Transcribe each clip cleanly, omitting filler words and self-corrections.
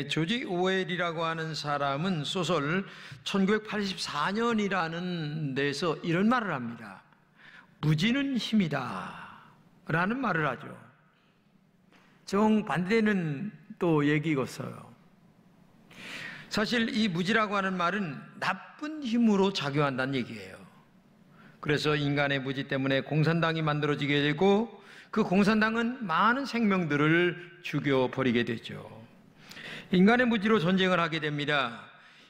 조지 오웰이라고 하는 사람은 소설 1984년이라는 데서 이런 말을 합니다. 무지는 힘이다 라는 말을 하죠. 정반대는 또 얘기겠어요. 사실 이 무지라고 하는 말은 나쁜 힘으로 작용한다는 얘기예요. 그래서 인간의 무지 때문에 공산당이 만들어지게 되고 그 공산당은 많은 생명들을 죽여버리게 되죠. 인간의 무지로 전쟁을 하게 됩니다.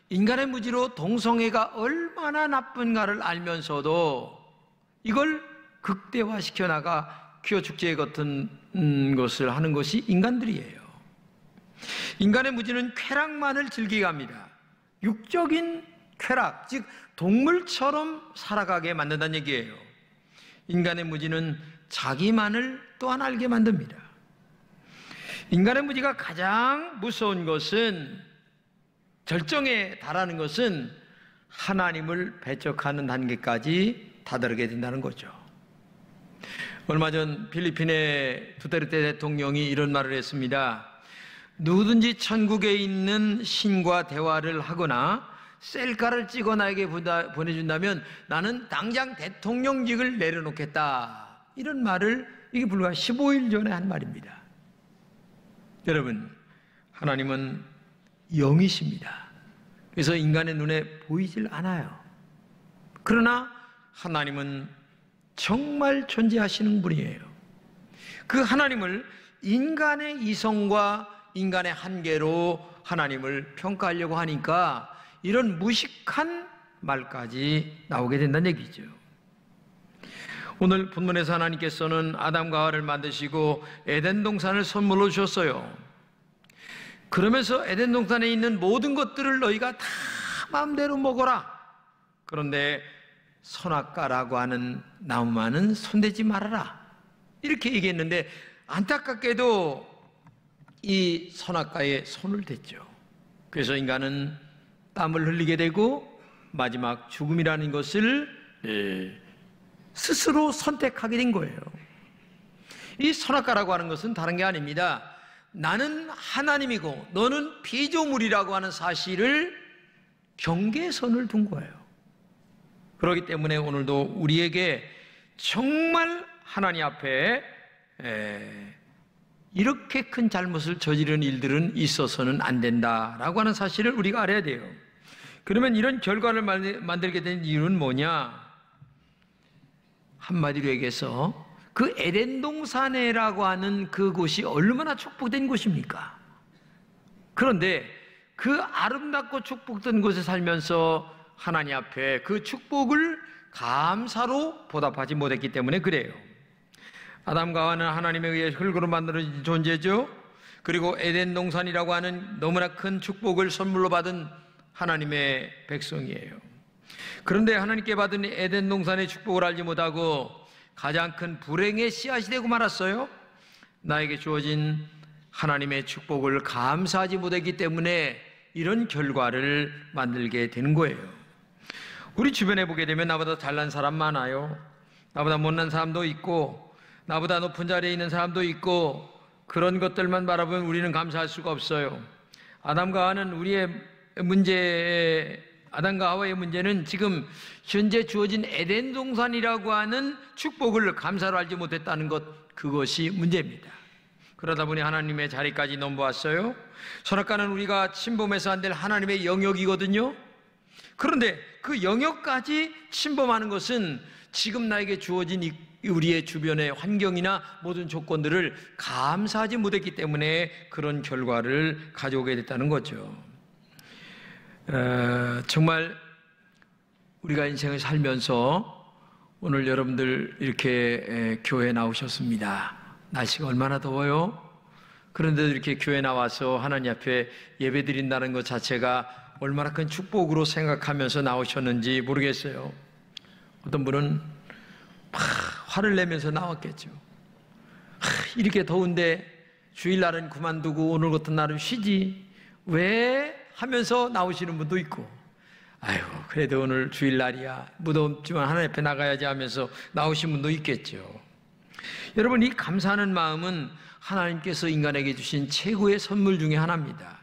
인간의 무지로 동성애가 얼마나 나쁜가를 알면서도 이걸 극대화시켜 나가 퀴어 축제 같은 것을 하는 것이 인간들이에요. 인간의 무지는 쾌락만을 즐기게 합니다. 육적인 쾌락, 즉 동물처럼 살아가게 만든다는 얘기예요. 인간의 무지는 자기만을 또한 알게 만듭니다. 인간의 무지가 가장 무서운 것은, 절정에 달하는 것은 하나님을 배척하는 단계까지 다다르게 된다는 거죠. 얼마 전 필리핀의 두테르테 대통령이 이런 말을 했습니다. 누구든지 천국에 있는 신과 대화를 하거나 셀카를 찍어 나에게 보내준다면 나는 당장 대통령직을 내려놓겠다. 이런 말을 이게 불과 15일 전에 한 말입니다. 여러분, 하나님은 영이십니다. 그래서 인간의 눈에 보이질 않아요. 그러나 하나님은 정말 존재하시는 분이에요. 그 하나님을 인간의 이성과 인간의 한계로 하나님을 평가하려고 하니까 이런 무식한 말까지 나오게 된다는 얘기죠. 오늘 본문에서 하나님께서는 아담과 하와를 만드시고 에덴 동산을 선물로 주셨어요. 그러면서 에덴 동산에 있는 모든 것들을 너희가 다 마음대로 먹어라. 그런데 선악과라고 하는 나무만은 손대지 말아라. 이렇게 얘기했는데 안타깝게도 이 선악과에 손을 댔죠. 그래서 인간은 땀을 흘리게 되고 마지막 죽음이라는 것을 스스로 선택하게 된 거예요. 이 선악과라고 하는 것은 다른 게 아닙니다. 나는 하나님이고 너는 피조물이라고 하는 사실을 경계선을 둔 거예요. 그렇기 때문에 오늘도 우리에게 정말 하나님 앞에 이렇게 큰 잘못을 저지른 일들은 있어서는 안 된다라고 하는 사실을 우리가 알아야 돼요. 그러면 이런 결과를 만들게 된 이유는 뭐냐? 한마디로 얘기해서 그 에덴 동산이라고 하는 그곳이 얼마나 축복된 곳입니까? 그런데 그 아름답고 축복된 곳에 살면서 하나님 앞에 그 축복을 감사로 보답하지 못했기 때문에 그래요. 아담과 하와는 하나님에 의해 흙으로 만들어진 존재죠. 그리고 에덴 동산이라고 하는 너무나 큰 축복을 선물로 받은 하나님의 백성이에요. 그런데 하나님께 받은 에덴 동산의 축복을 알지 못하고 가장 큰 불행의 씨앗이 되고 말았어요. 나에게 주어진 하나님의 축복을 감사하지 못했기 때문에 이런 결과를 만들게 되는 거예요. 우리 주변에 보게 되면 나보다 잘난 사람 많아요. 나보다 못난 사람도 있고 나보다 높은 자리에 있는 사람도 있고 그런 것들만 바라보면 우리는 감사할 수가 없어요. 아담과 하와의 문제는 지금 현재 주어진 에덴 동산이라고 하는 축복을 감사로 알지 못했다는 것, 그것이 문제입니다. 그러다 보니 하나님의 자리까지 넘어왔어요. 선악과는 우리가 침범해서 안 될 하나님의 영역이거든요. 그런데 그 영역까지 침범하는 것은 지금 나에게 주어진 우리의 주변의 환경이나 모든 조건들을 감사하지 못했기 때문에 그런 결과를 가져오게 됐다는 거죠. 정말 우리가 인생을 살면서 오늘 여러분들 이렇게 교회에 나오셨습니다. 날씨가 얼마나 더워요? 그런데도 이렇게 교회에 나와서 하나님 앞에 예배 드린다는 것 자체가 얼마나 큰 축복으로 생각하면서 나오셨는지 모르겠어요. 어떤 분은 막 화를 내면서 나왔겠죠. 이렇게 더운데 주일날은 그만두고 오늘 같은 날은 쉬지 왜? 하면서 나오시는 분도 있고, 아이고 그래도 오늘 주일날이야 무덥지만 하나님 앞에 나가야지 하면서 나오신 분도 있겠죠. 여러분, 이 감사하는 마음은 하나님께서 인간에게 주신 최고의 선물 중에 하나입니다.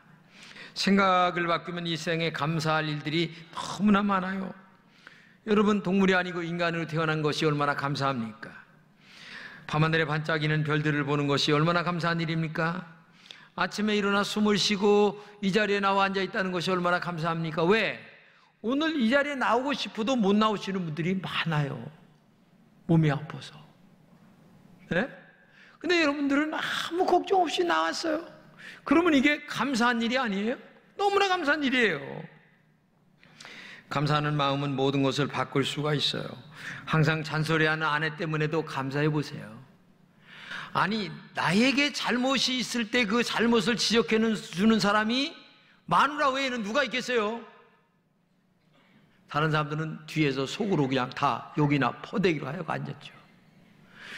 생각을 바꾸면 이 생에 감사할 일들이 너무나 많아요. 여러분, 동물이 아니고 인간으로 태어난 것이 얼마나 감사합니까? 밤하늘에 반짝이는 별들을 보는 것이 얼마나 감사한 일입니까? 아침에 일어나 숨을 쉬고 이 자리에 나와 앉아 있다는 것이 얼마나 감사합니까? 왜? 오늘 이 자리에 나오고 싶어도 못 나오시는 분들이 많아요. 몸이 아파서. 네? 근데 여러분들은 아무 걱정 없이 나왔어요. 그러면 이게 감사한 일이 아니에요? 너무나 감사한 일이에요. 감사하는 마음은 모든 것을 바꿀 수가 있어요. 항상 잔소리하는 아내 때문에도 감사해 보세요. 아니, 나에게 잘못이 있을 때 그 잘못을 지적해 주는 사람이 마누라 외에는 누가 있겠어요? 다른 사람들은 뒤에서 속으로 그냥 다 욕이나 퍼대기로 하여 앉았죠.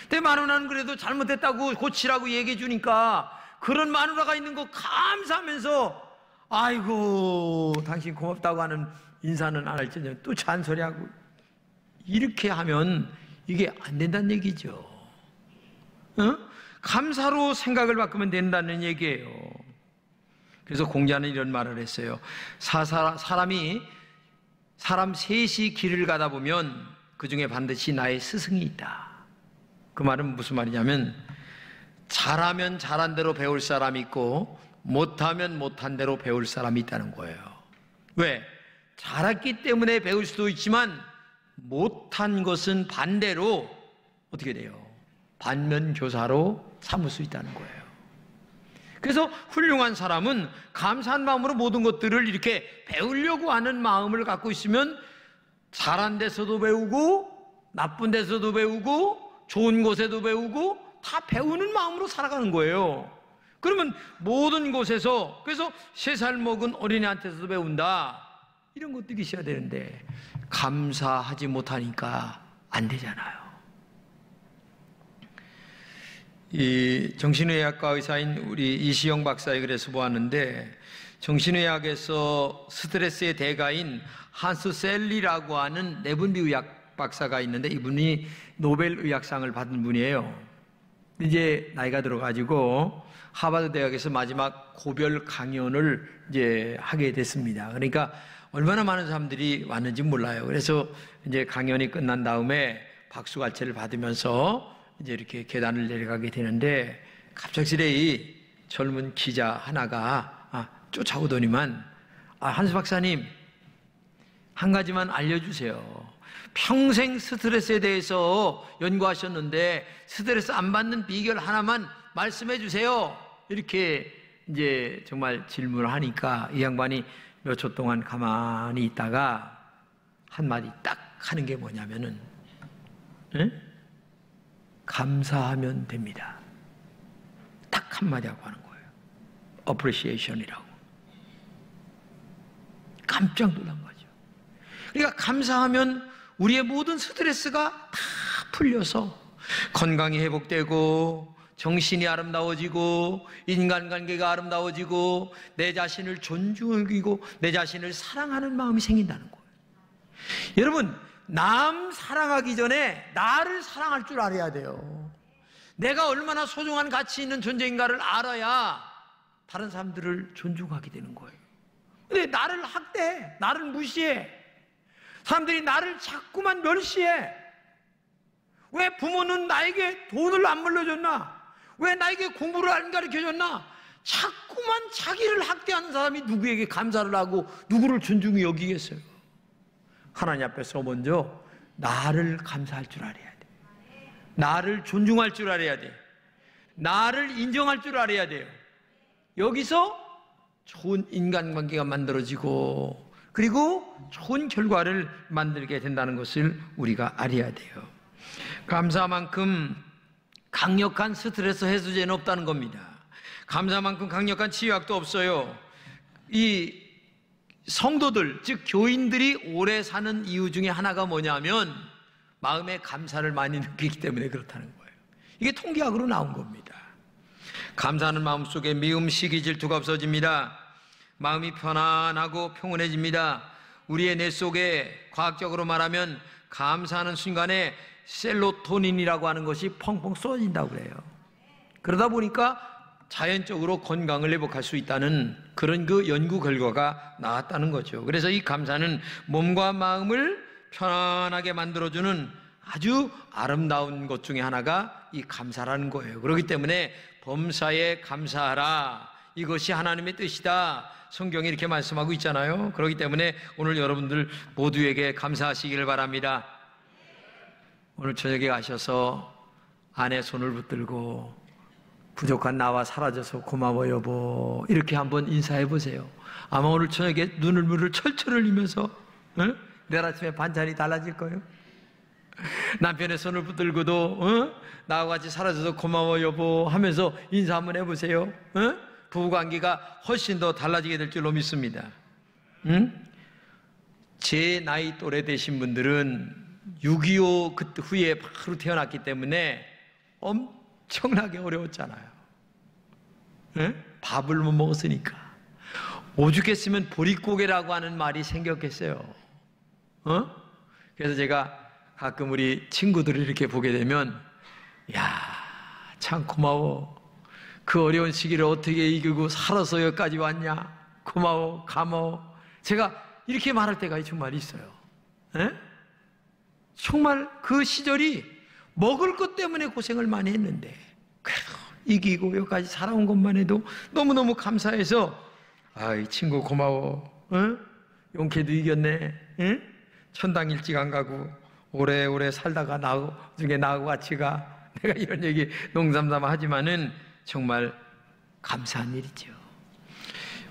근데 마누라는 그래도 잘못했다고 고치라고 얘기해 주니까 그런 마누라가 있는 거 감사하면서 아이고 당신 고맙다고 하는 인사는 안 할지언정 또 잔소리하고, 이렇게 하면 이게 안 된다는 얘기죠. 감사로 생각을 바꾸면 된다는 얘기예요. 그래서 공자는 이런 말을 했어요. 사람 셋이 길을 가다 보면 그 중에 반드시 나의 스승이 있다. 그 말은 무슨 말이냐면, 잘하면 잘한 대로 배울 사람이 있고 못하면 못한 대로 배울 사람이 있다는 거예요. 왜? 잘했기 때문에 배울 수도 있지만 못한 것은 반대로 어떻게 돼요? 반면교사로 삼을 수 있다는 거예요. 그래서 훌륭한 사람은 감사한 마음으로 모든 것들을 이렇게 배우려고 하는 마음을 갖고 있으면 잘한 데서도 배우고 나쁜 데서도 배우고 좋은 곳에도 배우고 다 배우는 마음으로 살아가는 거예요. 그러면 모든 곳에서, 그래서 3살 먹은 어린애한테서도 배운다, 이런 것들이 있어야 되는데 감사하지 못하니까 안 되잖아요. 이 정신의학과 의사인 우리 이시영 박사의 글에서 보았는데, 정신의학에서 스트레스의 대가인 한스 셀리라고 하는 내분비의학 박사가 있는데 이분이 노벨 의학상을 받은 분이에요. 이제 나이가 들어가지고 하버드 대학에서 마지막 고별 강연을 이제 하게 됐습니다. 그러니까 얼마나 많은 사람들이 왔는지 몰라요. 그래서 이제 강연이 끝난 다음에 박수갈채를 받으면서 이제 이렇게 계단을 내려가게 되는데, 갑작스레 이 젊은 기자 하나가 쫓아오더니만, 한수 박사님, 한 가지만 알려주세요. 평생 스트레스에 대해서 연구하셨는데 스트레스 안 받는 비결 하나만 말씀해 주세요. 이렇게 이제 정말 질문을 하니까 이 양반이 몇 초 동안 가만히 있다가 한마디 딱 하는 게 뭐냐면은, 감사하면 됩니다. 딱 한마디 하고 하는 거예요. appreciation이라고. 깜짝 놀란 거죠. 그러니까 감사하면 우리의 모든 스트레스가 다 풀려서 건강이 회복되고 정신이 아름다워지고 인간관계가 아름다워지고 내 자신을 존중하고 내 자신을 사랑하는 마음이 생긴다는 거예요. 여러분, 남 사랑하기 전에 나를 사랑할 줄 알아야 돼요. 내가 얼마나 소중한 가치 있는 존재인가를 알아야 다른 사람들을 존중하게 되는 거예요. 근데 나를 학대해, 나를 무시해, 사람들이 나를 자꾸만 멸시해. 왜 부모는 나에게 돈을 안 물려줬나? 왜 나에게 공부를 안 가르쳐줬나? 자꾸만 자기를 학대하는 사람이 누구에게 감사를 하고 누구를 존중히 여기겠어요? 하나님 앞에서 먼저 나를 감사할 줄 알아야 돼. 나를 존중할 줄 알아야 돼. 나를 인정할 줄 알아야 돼요. 여기서 좋은 인간관계가 만들어지고 그리고 좋은 결과를 만들게 된다는 것을 우리가 알아야 돼요. 감사만큼 강력한 스트레스 해소제는 없다는 겁니다. 감사만큼 강력한 치유약도 없어요. 이 성도들, 즉 교인들이 오래 사는 이유 중에 하나가 뭐냐면 마음에 감사를 많이 느끼기 때문에 그렇다는 거예요. 이게 통계학으로 나온 겁니다. 감사하는 마음 속에 미움, 시기, 질투가 없어집니다. 마음이 편안하고 평온해집니다. 우리의 뇌 속에 과학적으로 말하면 감사하는 순간에 셀로토닌이라고 하는 것이 펑펑 쏟아진다고 그래요. 그러다 보니까 자연적으로 건강을 회복할 수 있다는 그런 그 연구 결과가 나왔다는 거죠. 그래서 이 감사는 몸과 마음을 편안하게 만들어주는 아주 아름다운 것 중에 하나가 이 감사라는 거예요. 그렇기 때문에 범사에 감사하라, 이것이 하나님의 뜻이다, 성경이 이렇게 말씀하고 있잖아요. 그렇기 때문에 오늘 여러분들 모두에게 감사하시기를 바랍니다. 오늘 저녁에 가셔서 아내 손을 붙들고 부족한 나와 사라져서 고마워 여보, 이렇게 한번 인사해 보세요. 아마 오늘 저녁에 눈물을 철철 흘리면서 내일 아침에 반찬이 달라질 거예요. 남편의 손을 붙들고도 나와 같이 사라져서 고마워 여보 하면서 인사 한번 해보세요. 부부관계가 훨씬 더 달라지게 될 줄로 믿습니다. 제 나이 또래 되신 분들은 6.25 그 후에 바로 태어났기 때문에 엄청나게 어려웠잖아요. 밥을 못 먹었으니까. 오죽했으면 보릿고개라고 하는 말이 생겼겠어요. 그래서 제가 가끔 우리 친구들을 이렇게 보게 되면, 야, 참 고마워. 그 어려운 시기를 어떻게 이기고 살아서 여기까지 왔냐. 고마워, 고마워. 제가 이렇게 말할 때가 정말 있어요. 정말 그 시절이 먹을 것 때문에 고생을 많이 했는데 그래도 이기고 여기까지 살아온 것만 해도 너무너무 감사해서, 이 친구 고마워. 용케도 이겼네. 천당 일찍 안 가고 오래오래 살다가 나중에 나하고 같이 가. 내가 이런 얘기 농담삼아 하지만은 정말 감사한 일이죠.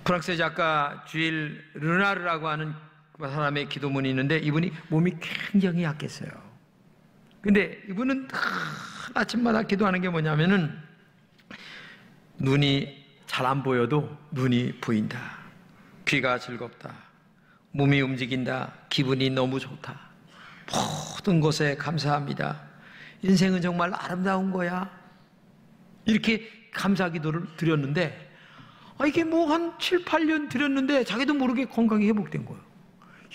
프랑스 작가 주일 르나르라고 하는 사람의 기도문이 있는데, 이분이 몸이 굉장히 약했어요. 근데 이분은 아침마다 기도하는 게 뭐냐면은, 눈이 잘 안 보여도 눈이 보인다, 귀가 즐겁다, 몸이 움직인다, 기분이 너무 좋다, 모든 것에 감사합니다, 인생은 정말 아름다운 거야, 이렇게 감사 기도를 드렸는데, 이게 뭐 한 7, 8년 드렸는데 자기도 모르게 건강이 회복된 거예요.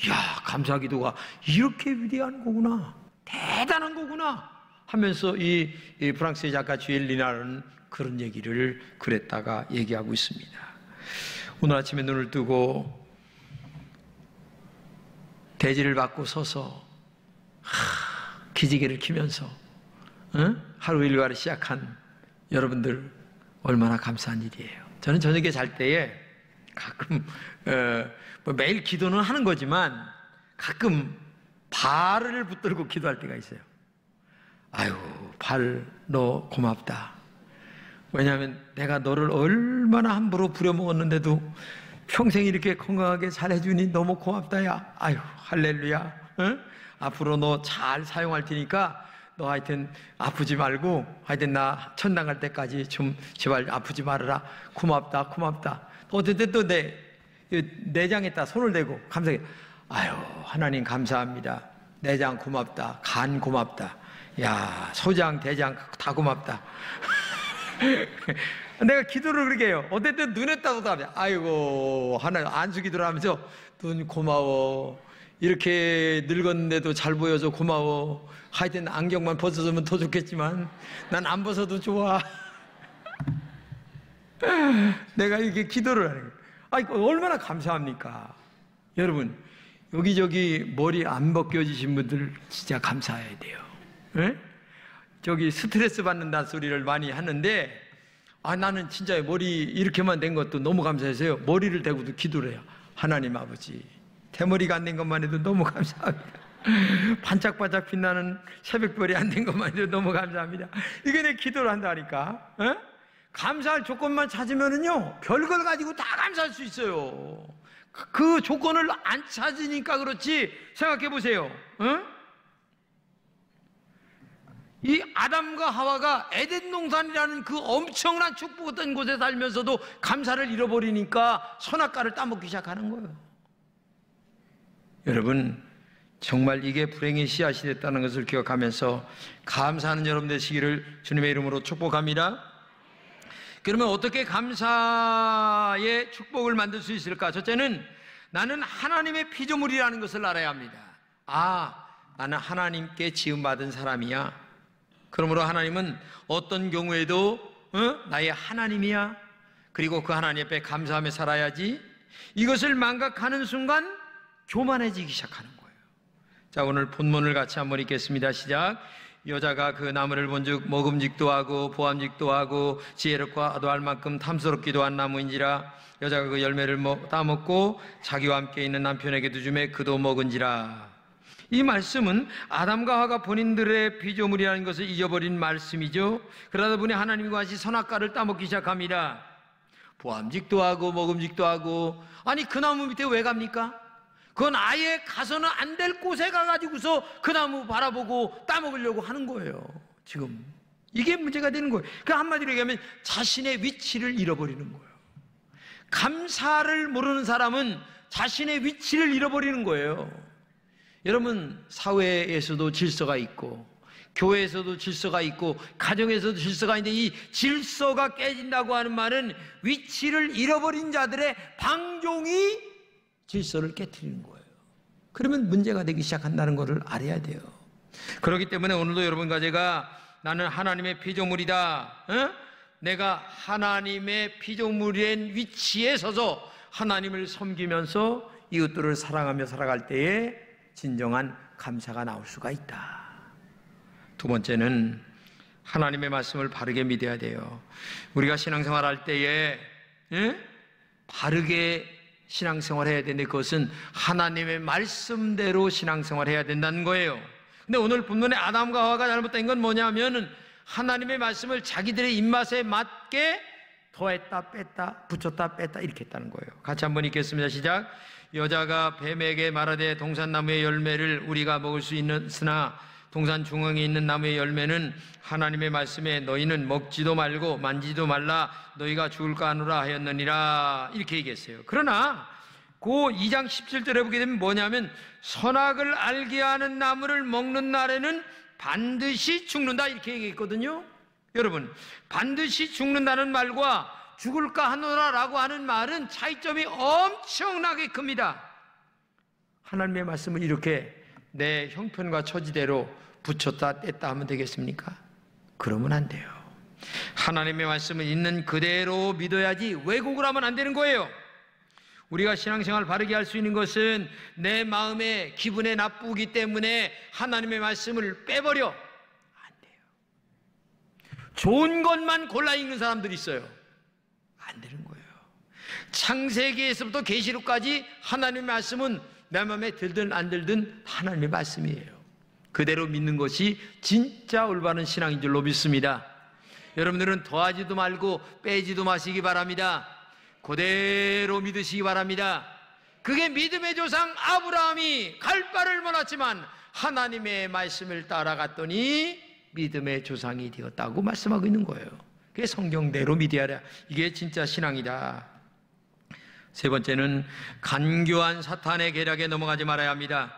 이야, 감사 기도가 이렇게 위대한 거구나, 대단한 거구나 하면서 이 프랑스의 작가 주엘 리나르는 그런 얘기를 그랬다가 얘기하고 있습니다. 오늘 아침에 눈을 뜨고 대지를 받고 서서 기지개를 키면서 하루 일과를 시작한 여러분들 얼마나 감사한 일이에요. 저는 저녁에 잘 때에 가끔 뭐 매일 기도는 하는 거지만 가끔 발을 붙들고 기도할 때가 있어요. 아유, 발 너 고맙다. 왜냐하면 내가 너를 얼마나 함부로 부려먹었는데도 평생 이렇게 건강하게 잘해주니 너무 고맙다 야. 아유, 할렐루야. 앞으로 너 잘 사용할 테니까 너 하여튼 아프지 말고 하여튼 나 천당 갈 때까지 좀 제발 아프지 말아라. 고맙다, 고맙다. 어쨌든 또 내 내장에다 손을 대고 감사해. 아유, 하나님 감사합니다. 내장 고맙다. 간 고맙다. 야, 소장, 대장 다 고맙다. 내가 기도를 그렇게 해요. 어쨌든 눈에 따도 하면 아이고, 하나 안수 기도를 하면서 눈 고마워. 이렇게 늙었는데도 잘 보여서 고마워. 하여튼 안경만 벗어주면 더 좋겠지만 난 안 벗어도 좋아. 내가 이렇게 기도를 하는 거예요. 얼마나 감사합니까? 여러분, 여기저기 머리 안 벗겨지신 분들 진짜 감사해야 돼요. 저기 스트레스 받는다는 소리를 많이 하는데, 나는 진짜 머리 이렇게만 된 것도 너무 감사해서요. 머리를 대고도 기도를 해요. 하나님 아버지, 대머리가 안 된 것만 해도 너무 감사합니다. 반짝반짝 빛나는 새벽별이 안 된 것만 해도 너무 감사합니다. 이게 내 기도를 한다니까. 감사할 조건만 찾으면은요, 별걸 가지고 다 감사할 수 있어요. 그 조건을 안 찾으니까 그렇지. 생각해 보세요. 이 아담과 하와가 에덴 동산이라는 그 엄청난 축복했던 곳에 살면서도 감사를 잃어버리니까 선악과를 따먹기 시작하는 거예요. 여러분, 정말 이게 불행의 씨앗이 됐다는 것을 기억하면서 감사하는 여러분 되시기를 주님의 이름으로 축복합니다. 그러면 어떻게 감사의 축복을 만들 수 있을까? 첫째는 나는 하나님의 피조물이라는 것을 알아야 합니다. 나는 하나님께 지음받은 사람이야. 그러므로 하나님은 어떤 경우에도 나의 하나님이야. 그리고 그 하나님 앞에 감사하며 살아야지. 이것을 망각하는 순간 교만해지기 시작하는 거예요. 자, 오늘 본문을 같이 한번 읽겠습니다. 시작. 여자가 그 나무를 본즉 먹음직도 하고 보암직도 하고 지혜롭고 아도할 만큼 탐스럽기도 한 나무인지라. 여자가 그 열매를 따먹고 자기와 함께 있는 남편에게도 주매 그도 먹은지라. 이 말씀은 아담과 하와가 본인들의 피조물이라는 것을 잊어버린 말씀이죠. 그러다 보니 하나님과 같이 선악과를 따먹기 시작합니다. 보암직도 하고 먹음직도 하고. 아니, 그 나무 밑에 왜 갑니까? 그건 아예 가서는 안 될 곳에 가가지고서 그 나무 바라보고 따먹으려고 하는 거예요. 지금 이게 문제가 되는 거예요. 그 한마디로 얘기하면 자신의 위치를 잃어버리는 거예요. 감사를 모르는 사람은 자신의 위치를 잃어버리는 거예요. 여러분, 사회에서도 질서가 있고 교회에서도 질서가 있고 가정에서도 질서가 있는데, 이 질서가 깨진다고 하는 말은 위치를 잃어버린 자들의 방종이 질서를 깨트리는 거예요. 그러면 문제가 되기 시작한다는 것을 알아야 돼요. 그렇기 때문에 오늘도 여러분과 제가 나는 하나님의 피조물이다, 내가 하나님의 피조물인 위치에 서서 하나님을 섬기면서 이웃들을 사랑하며 살아갈 때에 진정한 감사가 나올 수가 있다. 두 번째는 하나님의 말씀을 바르게 믿어야 돼요. 우리가 신앙생활 할 때에 바르게 신앙생활 해야 되는데, 그것은 하나님의 말씀대로 신앙생활 해야 된다는 거예요. 근데 오늘 본문에 아담과 하와가 잘못된 건 뭐냐면은 하나님의 말씀을 자기들의 입맛에 맞게 더했다 뺐다 붙였다 뺐다 이렇게 했다는 거예요. 같이 한번 읽겠습니다. 시작. 여자가 뱀에게 말하되 동산나무의 열매를 우리가 먹을 수 있으나 동산 중앙에 있는 나무의 열매는 하나님의 말씀에 너희는 먹지도 말고 만지도 말라 너희가 죽을까 하노라 하였느니라. 이렇게 얘기했어요. 그러나 그 2장 17절에 보게 되면 뭐냐면 선악을 알게 하는 나무를 먹는 날에는 반드시 죽는다 이렇게 얘기했거든요. 여러분, 반드시 죽는다는 말과 죽을까 하노라 라고 하는 말은 차이점이 엄청나게 큽니다. 하나님의 말씀을 이렇게 내 형편과 처지대로 붙였다 뗐다 하면 되겠습니까? 그러면 안 돼요. 하나님의 말씀을 있는 그대로 믿어야지 왜곡을 하면 안 되는 거예요. 우리가 신앙생활 바르게 할 수 있는 것은 내 마음에 기분에 나쁘기 때문에 하나님의 말씀을 빼버려 안 돼요. 좋은 것만 골라 읽는 사람들이 있어요. 안 되는 거예요. 창세기에서부터 계시록까지 하나님의 말씀은 내 마음에 들든 안 들든 하나님의 말씀이에요. 그대로 믿는 것이 진짜 올바른 신앙인 줄로 믿습니다. 여러분들은 더하지도 말고 빼지도 마시기 바랍니다. 그대로 믿으시기 바랍니다. 그게 믿음의 조상 아브라함이 갈 바를 몰랐지만 하나님의 말씀을 따라갔더니 믿음의 조상이 되었다고 말씀하고 있는 거예요. 그게 성경대로 믿어야, 이게 진짜 신앙이다. 세 번째는 간교한 사탄의 계략에 넘어가지 말아야 합니다.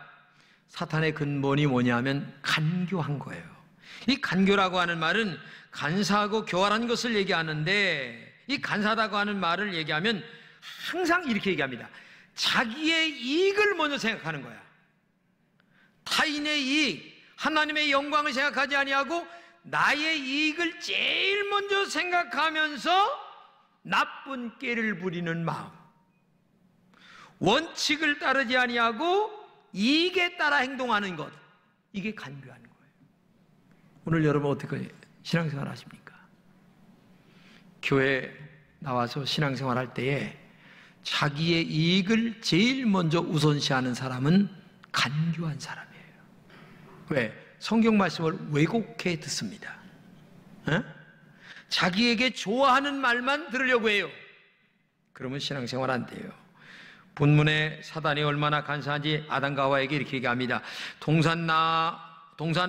사탄의 근본이 뭐냐면 간교한 거예요. 이 간교라고 하는 말은 간사하고 교활한 것을 얘기하는데, 이 간사하다고 하는 말을 얘기하면 항상 이렇게 얘기합니다. 자기의 이익을 먼저 생각하는 거야. 타인의 이익, 하나님의 영광을 생각하지 아니하고 나의 이익을 제일 먼저 생각하면서 나쁜 꾀를 부리는 마음, 원칙을 따르지 아니하고 이익에 따라 행동하는 것, 이게 간교하는 거예요. 오늘 여러분 어떻게 신앙생활 하십니까? 교회 나와서 신앙생활 할 때에 자기의 이익을 제일 먼저 우선시하는 사람은 간교한 사람이에요. 왜? 성경 말씀을 왜곡해 듣습니다. 자기에게 좋아하는 말만 들으려고 해요. 그러면 신앙생활 안 돼요. 본문에 사단이 얼마나 간사한지 아담과 하와에게 이렇게 얘기합니다. 동산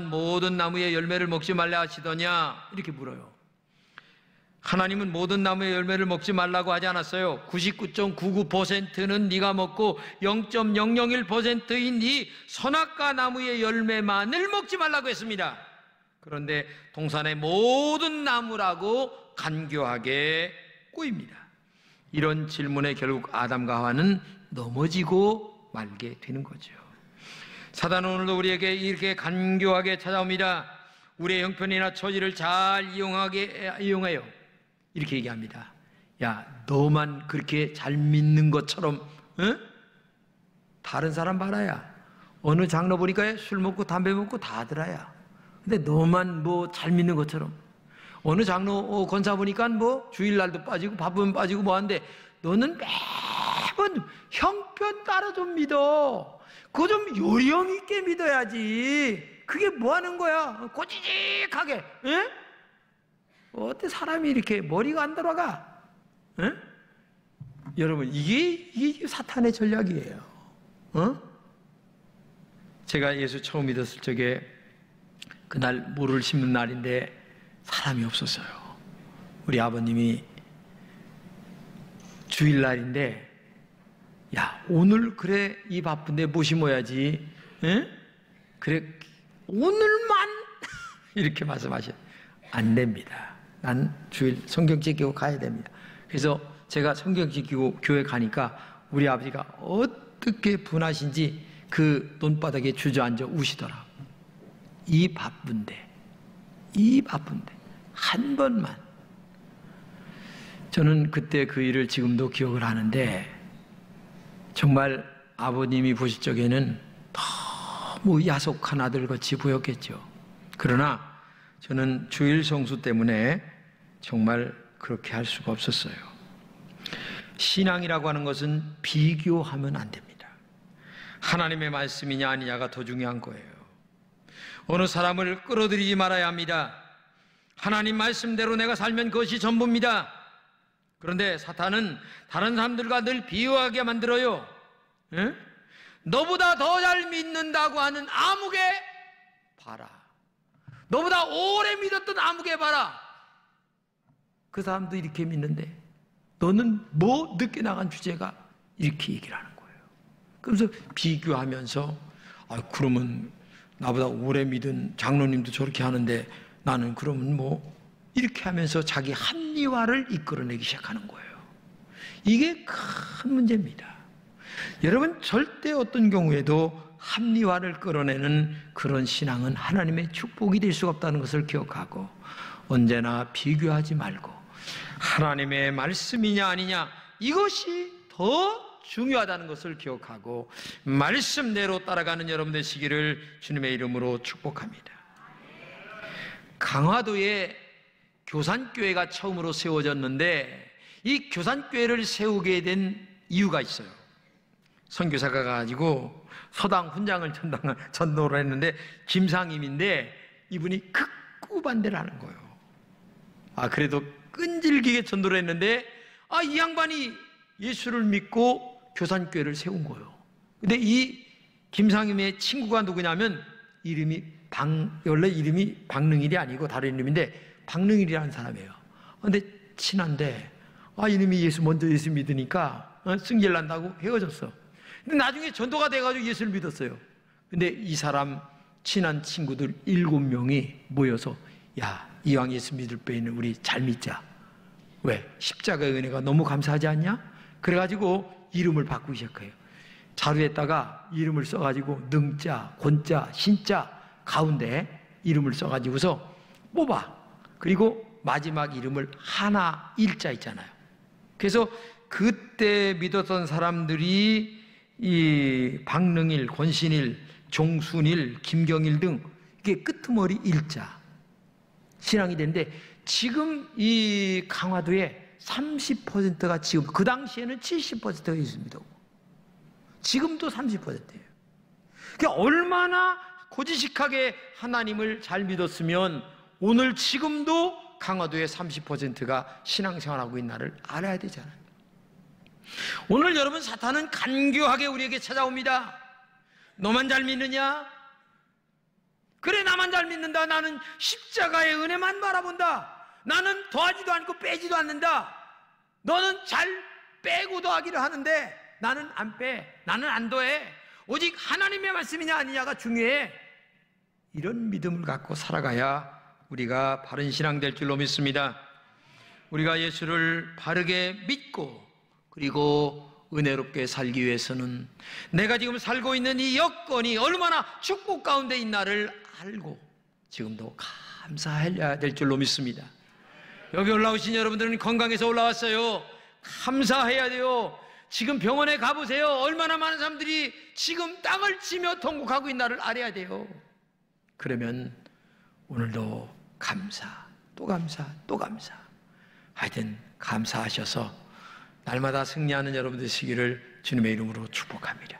모든 나무의 열매를 먹지 말라 하시더냐 이렇게 물어요. 하나님은 모든 나무의 열매를 먹지 말라고 하지 않았어요. 99.99%는 네가 먹고 0.001%인 이 선악과 나무의 열매만을 먹지 말라고 했습니다. 그런데 동산의 모든 나무라고 간교하게 꼬입니다. 이런 질문에 결국 아담과 하와는 넘어지고 말게 되는 거죠. 사단은 오늘도 우리에게 이렇게 간교하게 찾아옵니다. 우리의 형편이나 처지를 잘 이용해요. 이렇게 얘기합니다. 야, 너만 그렇게 잘 믿는 것처럼 다른 사람 봐라야. 어느 장로 보니까 술 먹고 담배 먹고 다 하더라야. 근데 너만 뭐 잘 믿는 것처럼. 어느 장로 권사 보니까 뭐 주일날도 빠지고 밥은 빠지고 뭐 하는데 너는 매번 형편 따라 좀 믿어. 그거 좀 요령 있게 믿어야지. 그게 뭐 하는 거야? 꼬지직하게. 어때 사람이 이렇게 머리가 안 돌아가? 여러분, 이게 사탄의 전략이에요. 제가 예수 처음 믿었을 적에 그날 모를 심는 날인데 사람이 없었어요. 우리 아버님이 주일날인데, 야, 오늘 그래 이 바쁜데 뭐 심어야지. 그래 오늘만 이렇게 말씀하셔. 안 됩니다. 난 주일 성경 지키고 가야 됩니다. 그래서 제가 성경 지키고 교회 가니까 우리 아버지가 어떻게 분하신지 그 논바닥에 주저앉아 우시더라. 이 바쁜데 한 번만. 저는 그때 그 일을 지금도 기억을 하는데 정말 아버님이 보실 적에는 너무 야속한 아들같이 보였겠죠. 그러나 저는 주일 성수 때문에 정말 그렇게 할 수가 없었어요. 신앙이라고 하는 것은 비교하면 안 됩니다. 하나님의 말씀이냐 아니냐가 더 중요한 거예요. 어느 사람을 끌어들이지 말아야 합니다. 하나님 말씀대로 내가 살면 그것이 전부입니다. 그런데 사탄은 다른 사람들과 늘 비교하게 만들어요. 너보다 더 잘 믿는다고 하는 아무개 봐라. 너보다 오래 믿었던 아무개 봐라. 그 사람도 이렇게 믿는데 너는 뭐 늦게 나간 주제가 이렇게 얘기를 하는 거예요. 그러면서 비교하면서 그러면 나보다 오래 믿은 장로님도 저렇게 하는데 나는 그러면 뭐 이렇게 하면서 자기 합리화를 이끌어내기 시작하는 거예요. 이게 큰 문제입니다. 여러분, 절대 어떤 경우에도 합리화를 끌어내는 그런 신앙은 하나님의 축복이 될 수가 없다는 것을 기억하고 언제나 비교하지 말고 하나님의 말씀이냐 아니냐 이것이 더 중요하다는 것을 기억하고 말씀대로 따라가는 여러분 되시기를 주님의 이름으로 축복합니다. 강화도에 교산교회가 처음으로 세워졌는데 이 교산교회를 세우게 된 이유가 있어요. 선교사가 가지고 서당 훈장을 전도를 했는데 김상임인데 이분이 극구 반대를 하는 거예요. 그래도 끈질기게 전도를 했는데 이 양반이 예수를 믿고 교산교회를 세운 거예요. 근데 이 김상임의 친구가 누구냐면 원래 이름이 박능일이 아니고 다른 이름인데 박능일이라는 사람이에요. 근데 친한데 이놈이 먼저 예수 믿으니까 승질 난다고 헤어졌어. 근데 나중에 전도가 돼가지고 예수를 믿었어요. 근데 이 사람 친한 친구들 7명이 모여서 이왕 예수 믿을 바에는 우리 잘 믿자. 왜? 십자가의 은혜가 너무 감사하지 않냐? 그래가지고 이름을 바꾸기 시작해요. 자루에다가 이름을 써가지고 능자, 곤자, 신자 가운데 이름을 써가지고서 뽑아. 그리고 마지막 이름을 하나 일자 있잖아요. 그래서 그때 믿었던 사람들이 이 박능일, 권신일, 종순일, 김경일 등 이게 끄트머리 일자 신앙이 되는데 지금 이 강화도에 30%가 지금 그 당시에는 70%가 있습니다. 지금도 30%예요. 그러니까 얼마나 고지식하게 하나님을 잘 믿었으면 오늘 지금도 강화도의 30%가 신앙생활하고 있나를 알아야 되잖아요. 오늘 여러분, 사탄은 간교하게 우리에게 찾아옵니다. 너만 잘 믿느냐? 그래, 나만 잘 믿는다. 나는 십자가의 은혜만 바라본다. 나는 더하지도 않고 빼지도 않는다. 너는 잘 빼고 더하기를 하는데 나는 안 빼. 나는 안 더해. 오직 하나님의 말씀이냐 아니냐가 중요해. 이런 믿음을 갖고 살아가야 우리가 바른 신앙 될 줄로 믿습니다. 우리가 예수를 바르게 믿고 그리고 은혜롭게 살기 위해서는 내가 지금 살고 있는 이 여건이 얼마나 축복 가운데 있나를 알고 지금도 감사해야 될 줄로 믿습니다. 여기 올라오신 여러분들은 건강해서 올라왔어요. 감사해야 돼요. 지금 병원에 가보세요. 얼마나 많은 사람들이 지금 땅을 치며 통곡하고 있나를 알아야 돼요. 그러면 오늘도 감사, 또 감사, 또 감사. 하여튼 감사하셔서 날마다 승리하는 여러분들 되시기를 주님의 이름으로 축복합니다.